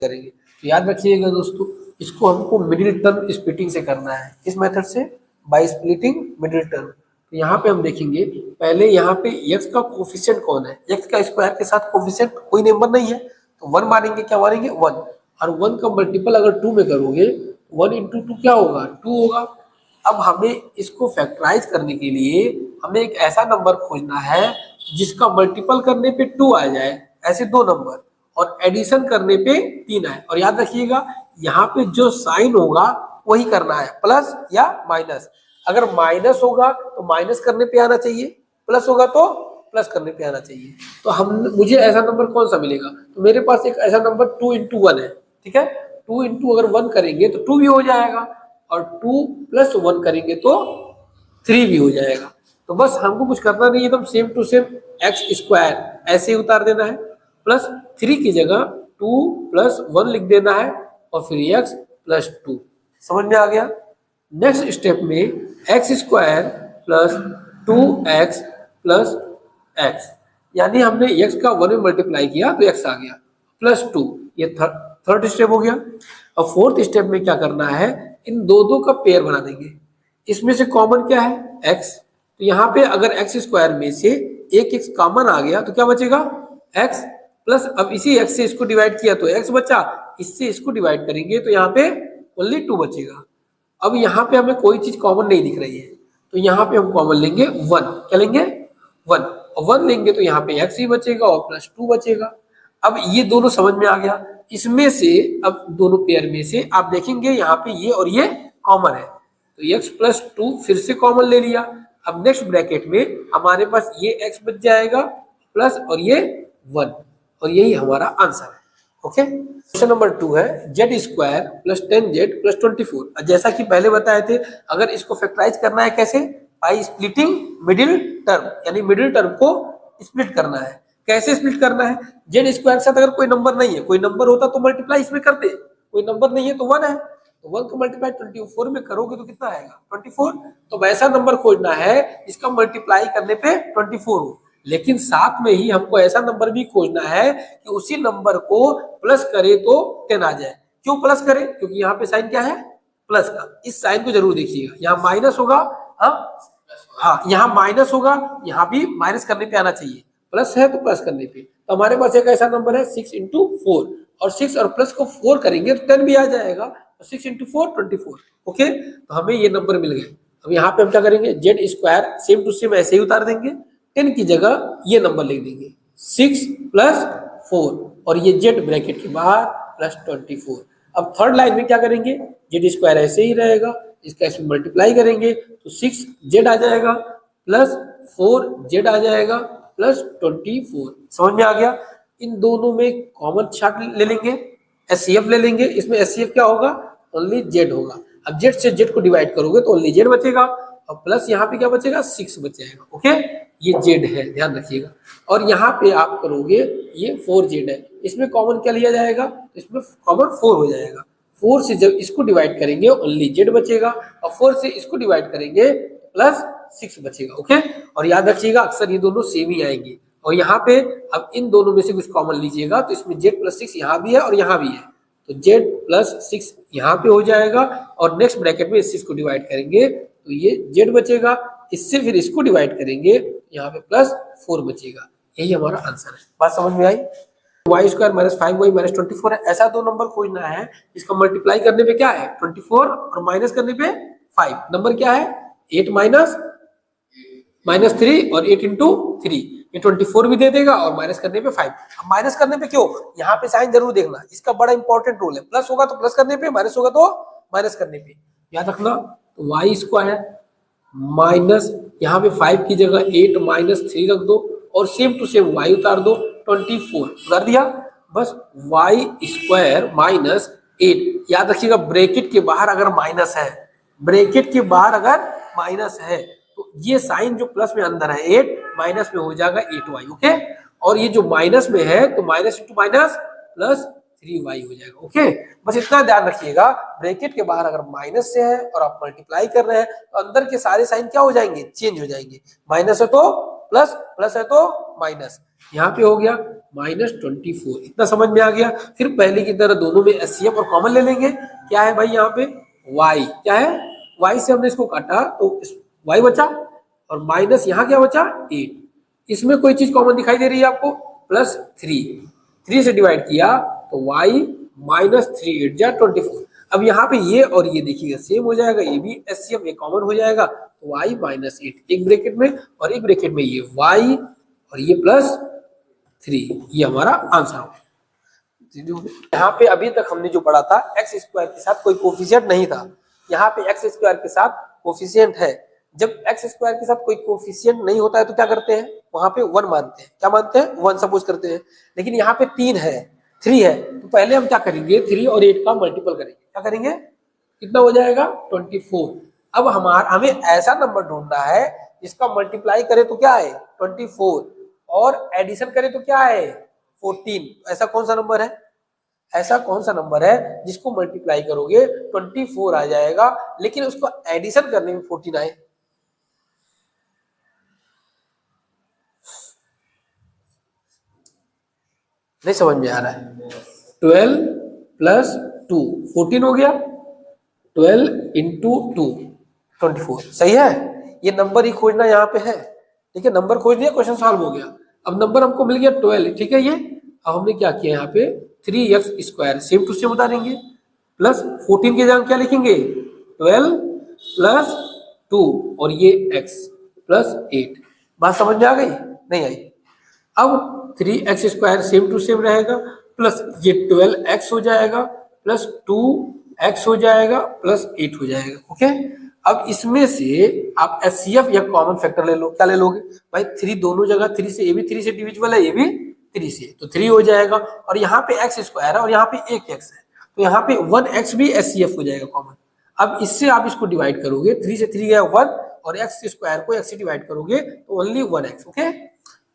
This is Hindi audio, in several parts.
करेंगे। तो याद रखिएगा दोस्तों, इसको हमको मिडिल टर्म स्प्लिटिंग से करना है। किस मेथड से? By splitting middle term. तो यहाँ पे हम देखेंगे पहले यहाँ पे x का कोफिशिएंट कौन है, x का स्क्वायर के साथ कोफिशिएंट कोई नंबर नहीं है तो 1 मानेंगे। क्या मानेंगे? 1। और 1 का मल्टीपल अगर 2 में करोगे 1 इंटू 2 क्या होगा? 2 होगा। अब हमें इसको फैक्टराइज करने के लिए हमें एक ऐसा नंबर खोजना है जिसका मल्टीपल करने पे 2 आ जाए, ऐसे दो नंबर, और एडिशन करने पे 3 आए। और याद रखिएगा यहाँ पे जो साइन होगा वही करना है, प्लस या माइनस। अगर माइनस होगा तो माइनस करने पे आना चाहिए, प्लस होगा तो प्लस करने पे आना चाहिए। तो हम मुझे ऐसा नंबर कौन सा मिलेगा? तो मेरे पास एक ऐसा नंबर 2 इंटू 1 है, ठीक है। 2 इंटू अगर 1 करेंगे तो 2 भी हो जाएगा, और 2 प्लस 1 करेंगे तो 3 भी हो जाएगा। तो बस हमको कुछ करना नहीं है, तो same to same x square ऐसे ही उतार देना है, प्लस 3 की जगह 2 प्लस 1 लिख देना है, और फिर एक्स प्लस 2। समझ में आ गया? नेक्स्ट स्टेप में x square plus 2x plus x, यानी हमने x का 1 में मल्टीप्लाई किया तो x आ गया, प्लस 2। ये थर्ड स्टेप हो गया। अब फोर्थ स्टेप में क्या करना है? इन दो का पेयर बना देंगे। इसमें से कॉमन क्या है? x। तो यहाँ पे अगर एक्स स्क्वायर में से एक x कॉमन आ गया तो क्या बचेगा? x प्लस, अब इसी x से इसको डिवाइड किया तो x बचा, इससे इसको डिवाइड करेंगे तो यहाँ पे ओनली 2 बचेगा। अब यहाँ पे हमें कोई चीज कॉमन नहीं दिख रही है, तो यहाँ पे हम कॉमन लेंगे 1। क्या लेंगे? 1। और 1 लेंगे तो यहाँ पे x ही बचेगा और प्लस 2 बचेगा। अब ये दोनों समझ में आ गया। इसमें से अब दोनों पेयर में से आप देखेंगे यहाँ पे ये और ये कॉमन है, तो x प्लस 2 फिर से कॉमन ले लिया। अब नेक्स्ट ब्रैकेट में हमारे पास ये x बच जाएगा प्लस और ये 1, और यही हमारा आंसर है। ओके, क्वेश्चन नंबर 2 है Z square plus 10z plus 24। जैसा कि पहले बताए थे, अगर इसको फैक्टराइज करना है कैसे? बाय स्प्लिटिंग मिडिल टर्म, यानी मिडिल टर्म को स्प्लिट करना है। कैसे स्प्लिट करना है? जेड स्क्वायर के साथ अगर कोई नंबर नहीं है, कोई नंबर होता तो मल्टीप्लाई इसमें करते, कोई नंबर नहीं है तो 1 है, तो 1 का मल्टीप्लाई 24 में करोगे तो कितना आएगा? 24। तो वैसा नंबर खोजना है जिसका मल्टीप्लाई करने पे 24 हो, लेकिन साथ में ही हमको ऐसा नंबर भी खोजना है कि उसी नंबर को प्लस करे तो 10 आ जाए। क्यों प्लस करे? क्योंकि यहाँ पे साइन क्या है? प्लस का। इस साइन को जरूर देखिएगा, यहाँ माइनस होगा, हाँ यहाँ माइनस होगा, यहाँ भी माइनस करने पे आना चाहिए, प्लस है तो प्लस करने पे। तो हमारे पास एक ऐसा नंबर है 6 इंटू 4, और 6 और प्लस को 4 करेंगे तो 10 भी आ जाएगा, तो 6 इंटू 4 24। ओके, तो हमें ये नंबर मिल गए। अब यहाँ पे हम क्या करेंगे? Z square same to same ऐसे ही उतार देंगे, 10 की जगह ये नंबर लिख देंगे 6 प्लस 4, और ये जेड ब्रैकेट के बाहर प्लस 24। अब थर्ड लाइन में क्या करेंगे? जेड स्क्वायर ऐसे ही रहेगा, इसका इसमें मल्टीप्लाई करेंगे तो 6 जेड आ जाएगा प्लस 4 जेड आ जाएगा प्लस 24। समझ में आ गया? इन दोनों में कॉमन चार्ट ले लेंगे, एचसीएफ ले लेंगे। इसमें एचसीएफ क्या होगा? ओनली जेड होगा। अब जेड से जेड को डिवाइड करोगे तो ओनली जेड बचेगा, और प्लस यहाँ पे क्या बचेगा? 6 बच जाएगा। ओके, ये जेड है, ध्यान रखिएगा। और यहाँ पे आप करोगे ये 4 जेड है, इसमें कॉमन क्या लिया जाएगा? तो इसमें कॉमन 4 हो जाएगा। 4 से जब इसको डिवाइड करेंगे ओनली जेड बचेगा, और 4 से इसको डिवाइड करेंगे प्लस 6 बचेगा। ओके, और याद रखिएगा अक्सर ये दोनों सेम ही आएंगे। और यहाँ पे अब इन दोनों में से कुछ कॉमन लीजिएगा, तो इसमें जेड प्लस 6 यहाँ भी है और यहाँ भी है, तो जेड प्लस 6 यहाँ पे हो जाएगा, और नेक्स्ट ब्रैकेट में इस 6 को डिवाइड करेंगे तो ये जेड बचेगा, इससे फिर इसको डिवाइड करेंगे यहाँ पे प्लस 4 बचेगा। यही हमारा आंसर है। बात समझ में आई? Y square minus 5y minus 24 है। ऐसा दो नंबर खोजना है इसका मल्टीप्लाई करने पे क्या है? 24, और माइनस करने पे 5। नंबर क्या है? 8 माइनस 3 और 8 इंटू 3, ये 24 भी दे देगा, और माइनस करने पे 5। अब माइनस करने पे क्यों? यहाँ पे साइन जरूर देखना, इसका बड़ा इंपॉर्टेंट रोल है। प्लस होगा तो प्लस करने पे, माइनस होगा तो माइनस करने पे, याद रखना। तो वाई स्क्वायर माइनस, यहाँ पे 5 की जगह 8 माइनस 3 रख दो, और सेम टू सेम वाई उतार दो, 24 उतार दिया। बस वाई स्क्वायर माइनस 8, याद रखिएगा ब्रैकेट के बाहर अगर माइनस है, ब्रैकेट के बाहर अगर माइनस है तो ये साइन जो प्लस में अंदर है 8, माइनस में हो जाएगा 8y। ओके, और ये जो माइनस में है तो minus into minus plus 3y हो जाएगा। ओके, बस इतना ध्यान रखिएगा, ब्रैकेट के बाहर अगर माइनस से है और आप मल्टीप्लाई कर रहे हैं तो अंदर के सारे साइन क्या हो जाएंगे? चेंज हो जाएंगे। माइनस है तो प्लस प्लस है तो माइनस, यहाँ पे हो गया -24। इतना समझ में आ गया। फिर पहले की तरह दोनों में एचसीएफ और कॉमन ले लेंगे। क्या है भाई यहाँ पे y, क्या है y से हमने इसको काटा तो y बचा और माइनस यहाँ क्या बचा 8। इसमें कोई चीज कॉमन दिखाई दे रही है आपको, +3 से डिवाइड किया तो y -3 8 जा 24। अब यहाँ पे ये और ये देखिएगा सेम हो जाएगा, ये भी एचसीएफ ये कॉमन हो जाएगा तो y -8 एक ब्रैकेट में और एक ब्रैकेट में ये y और ये +3, ये हमारा आंसर होगा। यहाँ पे अभी तक हमने जो पढ़ा था एक्स स्क्वायर के साथ कोई कोफिशिएंट नहीं था, यहाँ पे एक्स स्क्वायर के साथ कोफिशिएंट है। जब एक्स स्क्वायर के साथ कोई कोफिशिएंट नहीं होता है तो क्या करते हैं, वहां पे 1 मानते हैं। क्या मानते हैं, 1 सपोज करते हैं। लेकिन यहाँ पे 3 है 3 है तो पहले हम क्या करेंगे 3 और 8 का मल्टीपल करेंगे। क्या करेंगे, कितना हो जाएगा 24। अब हमें ऐसा नंबर ढूंढना है जिसका मल्टीप्लाई करे तो क्या है 24 और एडिशन करे तो क्या है 14। ऐसा कौन सा नंबर है, ऐसा कौन सा नंबर है जिसको मल्टीप्लाई करोगे 24 आ जाएगा लेकिन उसको एडिशन करने में 14 आए। नहीं समझ में आ रहा है। 12 + 2 14 हो गया, 12 × 2 24 सही है। ये नंबर ही खोजना यहाँ पे है, ठीक है, नंबर खोज दिया क्वेश्चन सॉल्व हो गया। अब नंबर हमको मिल गया 12, ठीक है। ये अब हमने क्या किया यहाँ पे 3x² सेम टू सेम उतारेंगे प्लस 14 की जगह क्या लिखेंगे 12 + 2 और ये x + 8। बात समझ में आ गई, नहीं आई। अब 3x² सेम टू सेम रहेगा प्लस ये 12x हो जाएगा प्लस 2x हो जाएगा प्लस 8 हो जाएगा, ओके। अब इसमें से आप एचसीएफ या कॉमन फैक्टर ले लो। क्या ले लोगे भाई 3 दोनों जगह 3 से, ये भी 3 से डिविजिबल है, ये भी 3 से, तो 3 हो जाएगा और यहाँ पे x² है और यहाँ पे एक x है तो यहाँ पे 1x भी एचसीएफ हो जाएगा कॉमन। अब इससे आप इसको डिवाइड करोगे, 3 से 3 गया 1 और x² को x से डिवाइड करोगे तो ओनली 1x, ओके।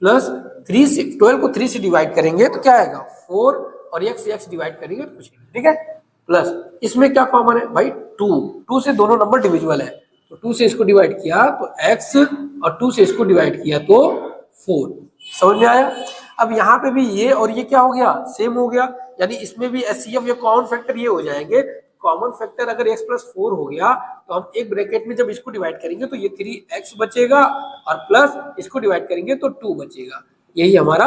प्लस 3 से 12 को 3 से डिवाइड करेंगे तो क्या आएगा 4 और x से x डिवाइड करेंगे तो कुछ नहीं, ठीक है। प्लस इसमें क्या कॉमन है भाई 2 से दोनों नंबर डिविजिबल है तो 2 से इसको डिवाइड किया तो x और 2 से इसको डिवाइड किया तो 4। समझ में आया। अब यहाँ पे भी ये और ये क्या हो गया सेम हो गया, यानी इसमें भी एचसीएफ या कॉमन फैक्टर ये हो जाएंगे। कॉमन फैक्टर अगर x + 4 हो गया तो हम एक ब्रैकेट में जब इसको डिवाइड करेंगे तो ये 3x बचेगा और प्लस इसको डिवाइड करेंगे तो 2 बचेगा। यही हमारा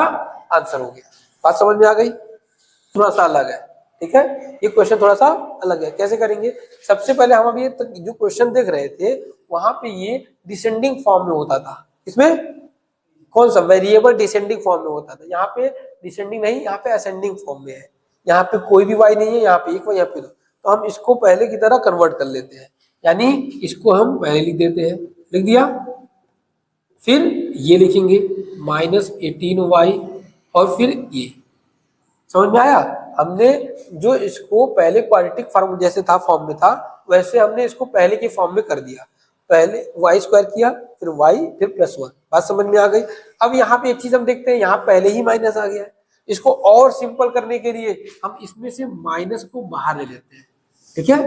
आंसर हो गया। बात समझ में आ गई, थोड़ा सा अलग है, ठीक है। ये क्वेश्चन थोड़ा सा अलग है। कैसे करेंगे, सबसे पहले हम अभी जो क्वेश्चन देख रहे थे वहां पे ये डिसेंडिंग फॉर्म में होता था। इसमें कौन सा वेरिएबल डिसेंडिंग फॉर्म में होता था, यहाँ पे डिसेंडिंग नहीं, यहाँ पे असेंडिंग फॉर्म में है। यहाँ पे कोई भी y नहीं है, यहाँ पे एक y, यहाँ पे 2, तो हम इसको पहले की तरह कन्वर्ट कर लेते हैं, यानी इसको हम पहले लिख देते हैं, लिख दिया। फिर ये लिखेंगे -18y और फिर ये, समझ में आया। हमने जो इसको पहले क्वाड्रेटिक फॉर्म जैसे था फॉर्म में था वैसे हमने इसको पहले के फॉर्म में कर दिया। पहले y² किया फिर y फिर +1। बात समझ में आ गई। अब यहाँ पे एक चीज हम देखते हैं, यहाँ पहले ही माइनस आ गया है। इसको और सिंपल करने के लिए हम इसमें से माइनस को बाहर ले लेते हैं, ठीक है।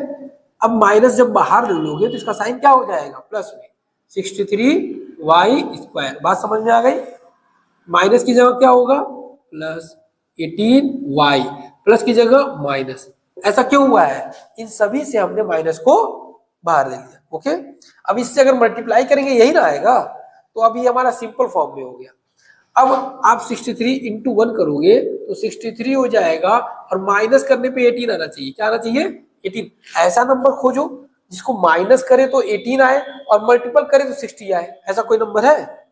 अब माइनस जब बाहर ले लोगे तो इसका साइन क्या हो जाएगा प्लस में 63y²। बात समझ में आ गई। माइनस की जगह क्या होगा +18y, प्लस की जगह माइनस। ऐसा क्यों हुआ है, इन सभी से हमने माइनस को बाहर ले लिया, ओके। अब इससे अगर मल्टीप्लाई करेंगे यही ना आएगा, तो अब ये हमारा सिंपल फॉर्म में हो गया। अब आप 63 × 1 करोगे तो 63 हो जाएगा और माइनस करने पे 18 आना चाहिए। क्या आना चाहिए 18। ऐसा नंबर खोजो जिसको माइनस करे तो 18 आए और मल्टीपल करे तो 60 आए। ऐसा कोई नंबर है,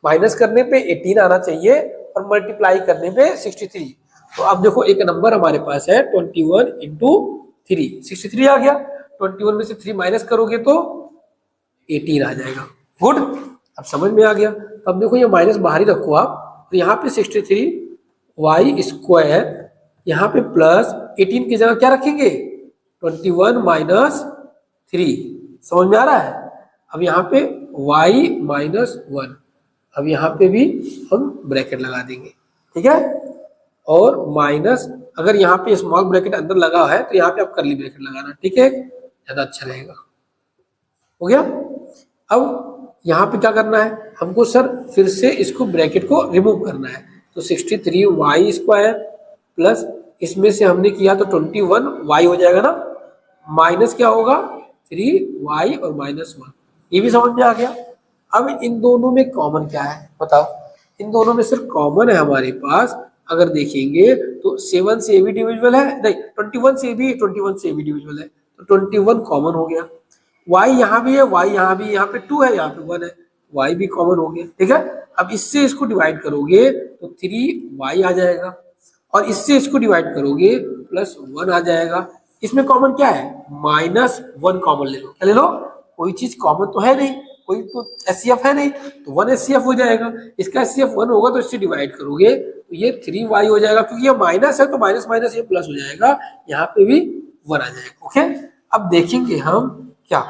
माइनस करने पे 18 आना चाहिए और मल्टीप्लाई करने पे 63। तो अब देखो एक नंबर हमारे पास है 21 × 3, 63 आ गया। 21 में से 3 माइनस करोगे तो 18 आ जाएगा। गुड, अब समझ में आ गया। तो अब देखो ये माइनस बाहर ही रखो आप, तो यहाँ पे 63y², यहाँ पे प्लस 18 की जगह क्या रखेंगे 21 - 3। समझ में आ रहा है। अब यहाँ पे y - 1, अब यहाँ पे भी हम ब्रैकेट लगा देंगे, ठीक है। और माइनस, अगर यहाँ पे स्मॉल ब्रैकेट अंदर लगा है तो यहाँ पे आप कर्ली ब्रैकेट लगाना, ठीक है, ज्यादा अच्छा रहेगा। हो गया। अब यहाँ पे क्या करना है हमको सर, फिर से इसको ब्रैकेट को रिमूव करना है। तो 63y² प्लस इसमें से हमने किया तो 21y हो जाएगा ना, माइनस क्या होगा 3y और -1। ये भी समझ में आ गया। अब इन दोनों में कॉमन क्या है बताओ, इन दोनों में सिर्फ कॉमन है हमारे पास, अगर देखेंगे तो 7 से भी डिविजिबल है, नहीं 21 से भी डिविजिबल है, तो 21 कॉमन हो गया। y यहाँ भी है, y यहाँ भी, यहाँ पे 2 है, यहाँ पे 1 है, y भी कॉमन हो गया। ठीक है, अब इससे इसको डिवाइड करोगे तो 3y आ जाएगा, और इससे इसको डिवाइड करोगे +1 आ जाएगा। इसमें कॉमन क्या है, -1 कॉमन ले लो। क्या ले लो, कोई चीज कॉमन तो है नहीं, कोई तो एचसीएफ है नहीं, तो 1 एचसीएफ हो जाएगा। इसका एचसीएफ 1 होगा तो इससे डिवाइड करोगे तो ये 3y हो जाएगा, क्योंकि ये माइनस है तो माइनस माइनस ये प्लस हो जाएगा, यहाँ पे भी 1 आ जाएगा। ओके, अब देखेंगे हम क्या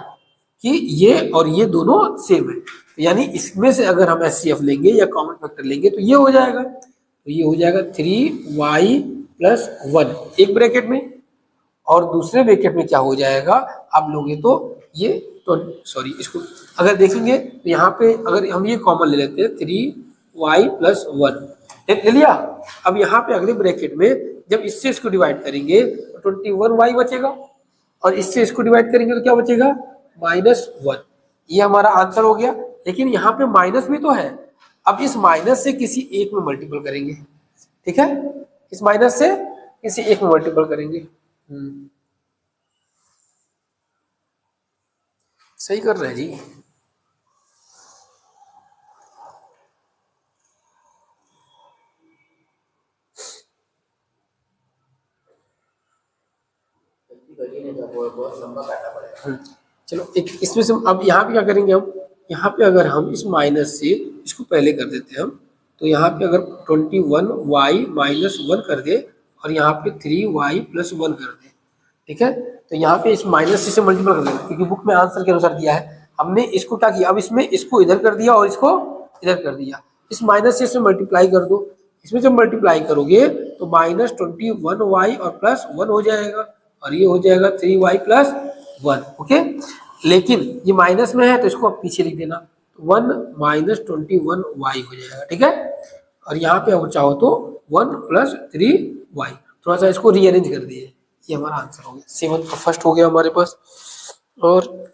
कि ये और ये दोनों सेम है, तो यानी इसमें से अगर हम एचसीएफ लेंगे या कॉमन फैक्टर लेंगे तो ये हो जाएगा, तो ये हो जाएगा 3y + 1 एक ब्रैकेट में, और दूसरे ब्रैकेट में क्या हो जाएगा आप लोगे तो ये सॉरी इसको अगर देखेंगे तो यहाँ पे अगर हम ये कॉमन ले लेते हैं 3y + 1 ले लिया। अब यहाँ पे अगले ब्रैकेट में जब इससे इसको डिवाइड करेंगे तो 21y बचेगा, और इससे इसको डिवाइड करेंगे तो क्या बचेगा -1। ये हमारा आंसर हो गया। लेकिन यहाँ पे माइनस भी तो है, अब इस माइनस से किसी एक में मल्टीपल करेंगे। ठीक है, इस माइनस से किसी एक में मल्टीपल करेंगे। सही कर रहे हैं जी। चलो एक इसमें से अब यहाँ पे क्या करेंगे हम, यहाँ पे अगर हम इस माइनस से इसको पहले कर देते हैं हम, तो यहाँ पे अगर 21y - 1 कर दे और यहाँ पे 3y + 1 कर दे, ठीक है, तो यहाँ पे इस माइनस से मल्टीपल कर देना, क्योंकि बुक में आंसर के अनुसार दिया है। हमने इसको क्या किया, अब इसमें इसको इधर कर दिया और इसको इधर कर दिया, इस माइनस से इसमें मल्टीप्लाई कर दो। इसमें जब मल्टीप्लाई करोगे तो -21y और +1 हो जाएगा, और ये हो जाएगा 3y + 1। ओके, लेकिन ये माइनस में है तो इसको अब पीछे लिख देना, 1 - 21y हो जाएगा। ठीक है, और यहाँ पे अब चाहो तो 1 + 3y, थोड़ा सा इसको रीअरेंज कर दिए, ये हमारा आंसर हो गया। 7 का फर्स्ट हो गया हमारे पास। और